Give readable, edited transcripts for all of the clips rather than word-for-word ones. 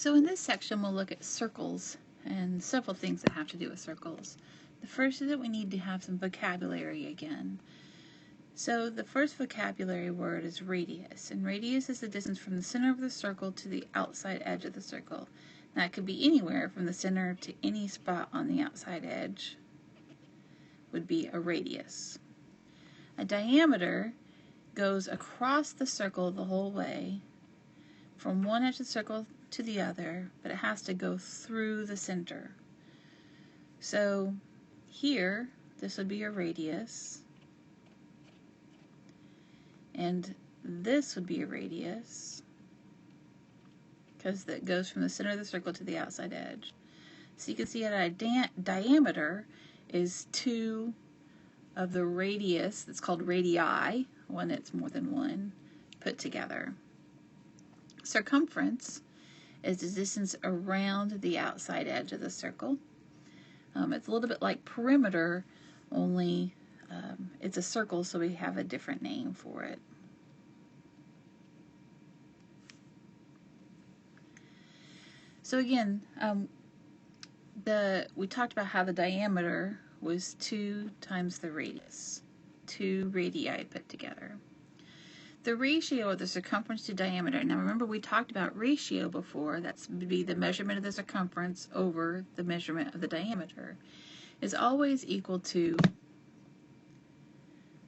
So in this section, we'll look at circles and several things that have to do with circles. The first is that we need to have some vocabulary again. So the first vocabulary word is radius, and radius is the distance from the center of the circle to the outside edge of the circle. That could be anywhere from the center to any spot on the outside edge would be a radius. A diameter goes across the circle the whole way from one edge of the circle to the other, but it has to go through the center. So here, this would be a radius, and this would be a radius because that goes from the center of the circle to the outside edge. So you can see that a diameter is 2 of the radius, that's called radii when it's more than one, put together. Circumference is the distance around the outside edge of the circle. It's a little bit like perimeter, only it's a circle, so we have a different name for it. So again, we talked about how the diameter was 2 times the radius, 2 radii put together. The ratio of the circumference to diameter, now remember we talked about ratio before, that's would be the measurement of the circumference over the measurement of the diameter, is always equal to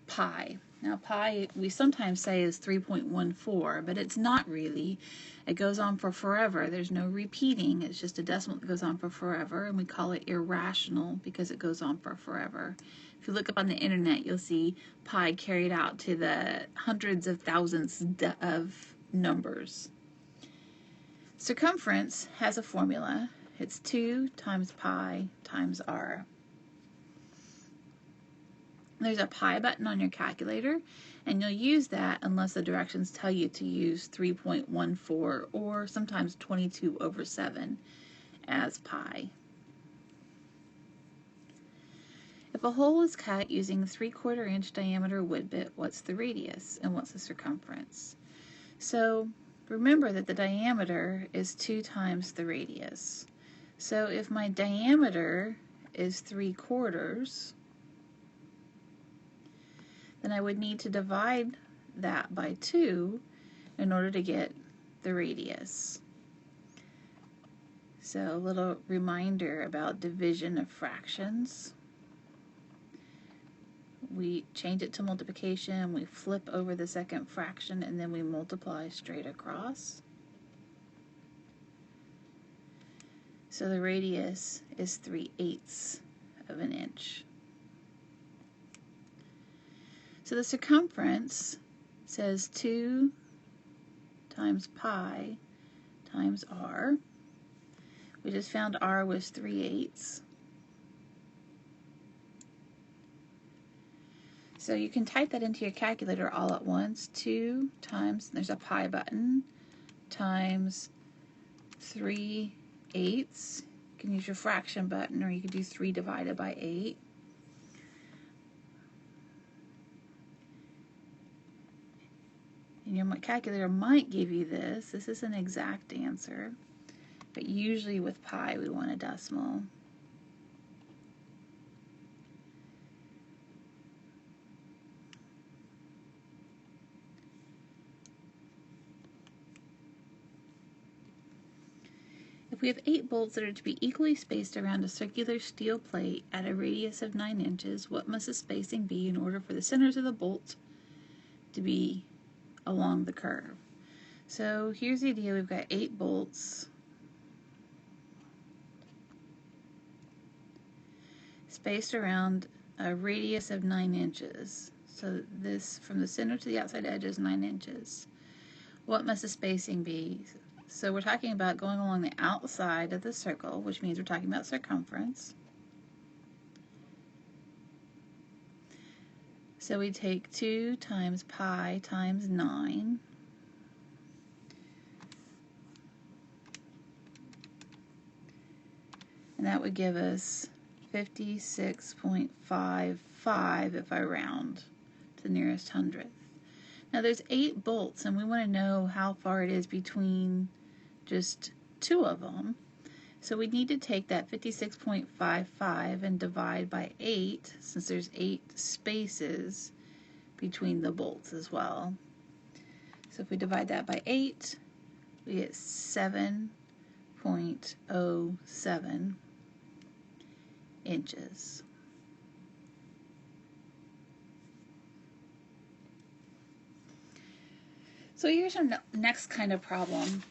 pi. Now pi we sometimes say is 3.14, but it's not really. It goes on for forever. There's no repeating. It's just a decimal that goes on for forever, and we call it irrational because it goes on for forever. If you look up on the internet, you'll see pi carried out to the hundreds of thousands of numbers. Circumference has a formula. It's 2 times pi times r. There's a pi button on your calculator, and you'll use that unless the directions tell you to use 3.14 or sometimes 22/7 as pi. If a hole is cut using a 3/4 inch diameter wood bit, what's the radius and what's the circumference? So remember that the diameter is 2 times the radius. So if my diameter is 3/4, then I would need to divide that by 2 in order to get the radius. So a little reminder about division of fractions. We change it to multiplication, we flip over the second fraction, and then we multiply straight across. So the radius is 3/8 of an inch. So the circumference says 2 times pi times r. We just found r was 3/8. So you can type that into your calculator all at once. 2 times, there's a pi button, times 3/8. You can use your fraction button, or you could do 3 divided by 8. And your calculator might give you this. This is an exact answer, but usually with pi we want a decimal. If we have 8 bolts that are to be equally spaced around a circular steel plate at a radius of 9 inches, what must the spacing be in order for the centers of the bolts to be along the curve? So here's the idea. We've got 8 bolts spaced around a radius of 9 inches. So this, from the center to the outside edge, is 9 inches. What must the spacing be? So we're talking about going along the outside of the circle, which means we're talking about circumference. So we take 2 times pi times 9. And that would give us 56.55 if I round to the nearest hundredth. Now there's 8 bolts, and we want to know how far it is between just two of them. So we need to take that 56.55 and divide by 8, since there's 8 spaces between the bolts as well. So if we divide that by 8, we get 7.07 inches. So here's our next kind of problem.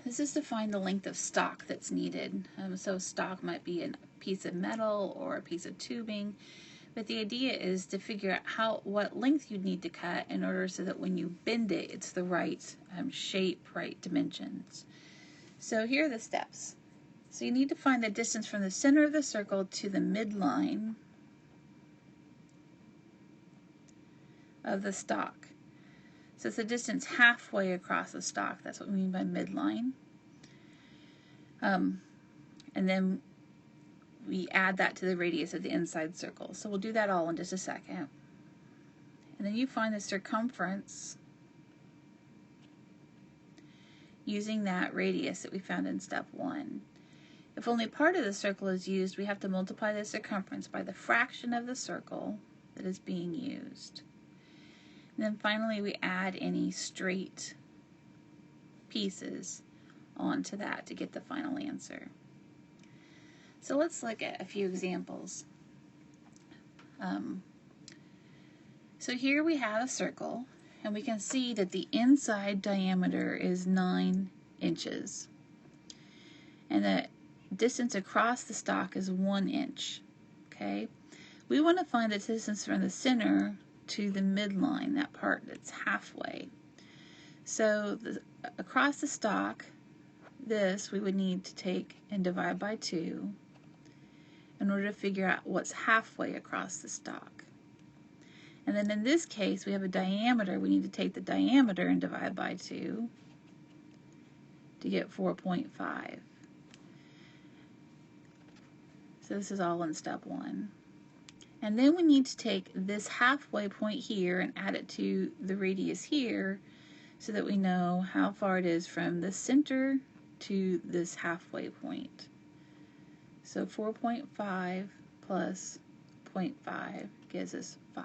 This is to find the length of stock that's needed. So stock might be a piece of metal or a piece of tubing, but the idea is to figure out what length you need to cut in order so that when you bend it, it's the right shape, right dimensions. So here are the steps. So you need to find the distance from the center of the circle to the midline of the stock. So it's the distance halfway across the stock. That's what we mean by midline. And then we add that to the radius of the inside circle. So we'll do that all in just a second. And then you find the circumference using that radius that we found in step 1. If only part of the circle is used, we have to multiply the circumference by the fraction of the circle that is being used. And then finally we add any straight pieces onto that to get the final answer. So let's look at a few examples. So here we have a circle, and we can see that the inside diameter is 9 inches. And the distance across the stock is 1 inch. Okay? We want to find the distance from the center to the midline, that part that's halfway. So across the stock, this we would need to take and divide by 2 in order to figure out what's halfway across the stock. And then in this case, we have a diameter. We need to take the diameter and divide by 2 to get 4.5. So this is all in step 1. And then we need to take this halfway point here and add it to the radius here so that we know how far it is from the center to this halfway point. So 4.5 plus 0.5 gives us 5.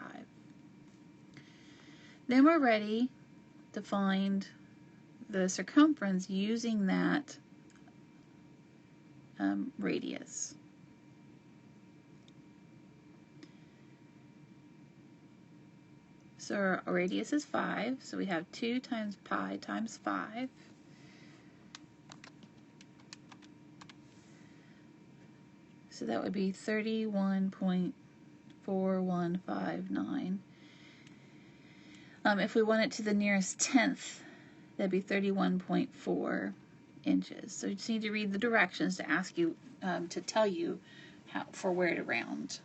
Then we're ready to find the circumference using that radius. So our radius is 5, so we have 2 times pi times 5. So that would be 31.4159. If we want it to the nearest tenth, that'd be 31.4 inches. So you just need to read the directions to ask you, to tell you for where to round.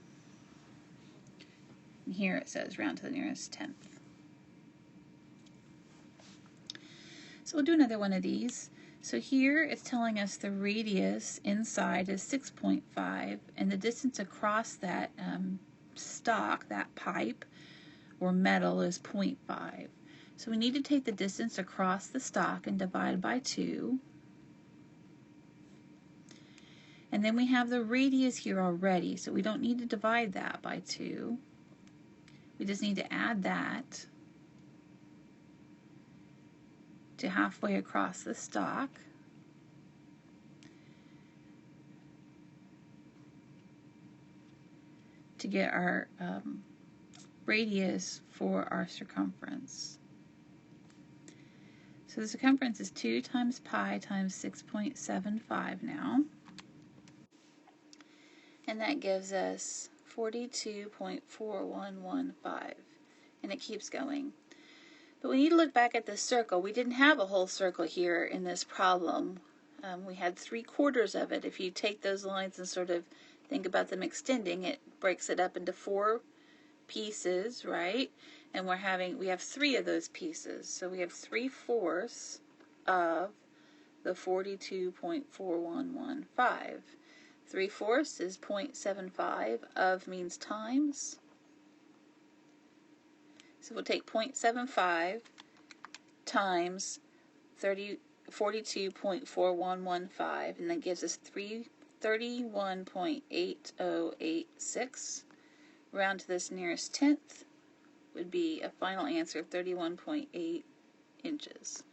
And here it says round to the nearest tenth. So we'll do another one of these. So here it's telling us the radius inside is 6.5 and the distance across that stock, that pipe or metal, is 0.5. So we need to take the distance across the stock and divide by 2. And then we have the radius here already, so we don't need to divide that by 2. We just need to add that to halfway across the stock. To get our radius for our circumference. So the circumference is 2 times pi times 6.75 now. And that gives us 42.4115. And it keeps going. But we need to look back at the circle. We didn't have a whole circle here in this problem. We had 3/4 of it. If you take those lines and sort of think about them extending, it breaks it up into 4 pieces, right? And we have 3 of those pieces. So we have 3/4 of the 42.4115. 3/4 is 0.75. Of means times. So we'll take 0.75 times 42.4115, and that gives us 31.8086. Round to this nearest tenth would be a final answer of 31.8 inches.